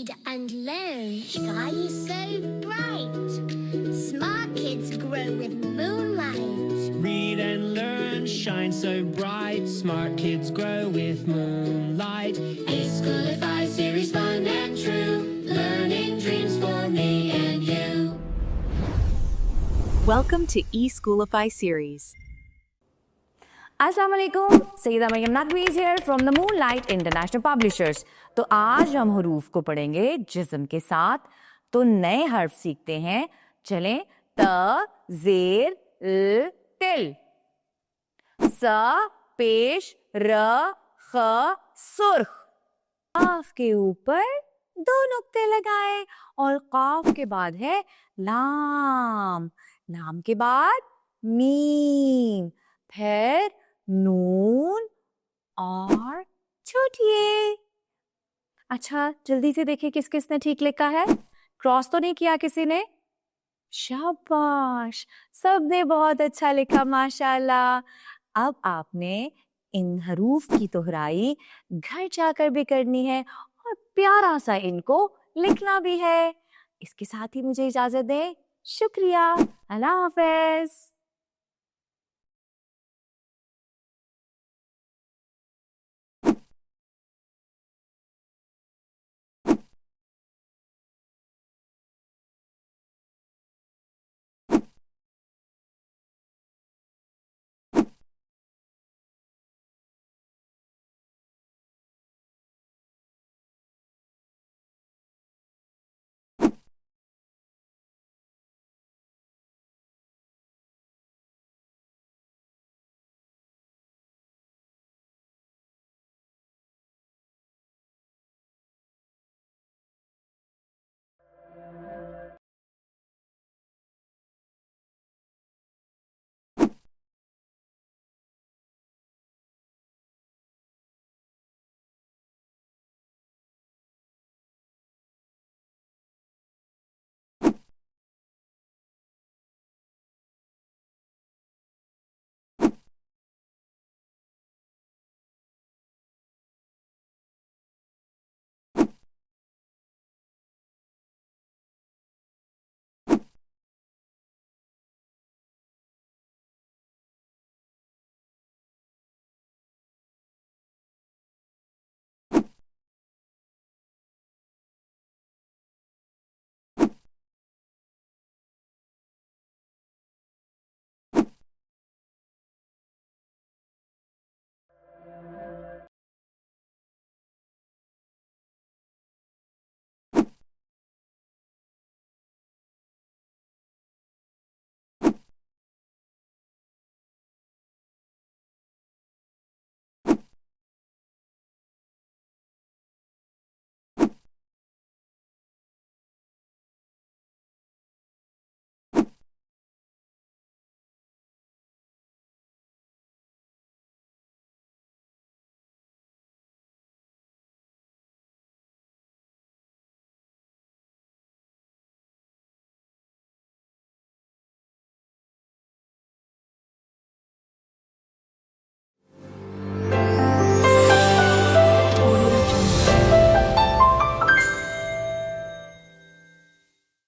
read and learn. Sky is so bright. Smart kids grow with moonlight. Read and learn, shine so bright. Smart kids grow with moonlight. E-Schoolify series, fun and true. Learning dreams for me and you. Welcome to E-Schoolify series. अस्सलाम वालेकुम, Syeda Maryam Naqvi here from the Moonlight International Publishers. तो आज हम हरूफ को पढ़ेंगे जिस्म के साथ। तो नए हर्फ सीखते हैं। चलें, त जेर ल तिल, स पेश र ख सुर्ख। काफ के ऊपर 2 नुक्ते लगाए और काफ के बाद है लाम, लाम के बाद मीम, फिर नून और छोटी ए। अच्छा, जल्दी से देखिए किस किस ने ठीक लिखा है। क्रॉस तो नहीं किया किसी ने? शाबाश, सबने बहुत अच्छा लिखा माशाल्लाह। अब आपने इन हरूफ की दोहराई घर जाकर भी करनी है और प्यारा सा इनको लिखना भी है। इसके साथ ही मुझे इजाजत दें। शुक्रिया, अल्लाह हाफिज।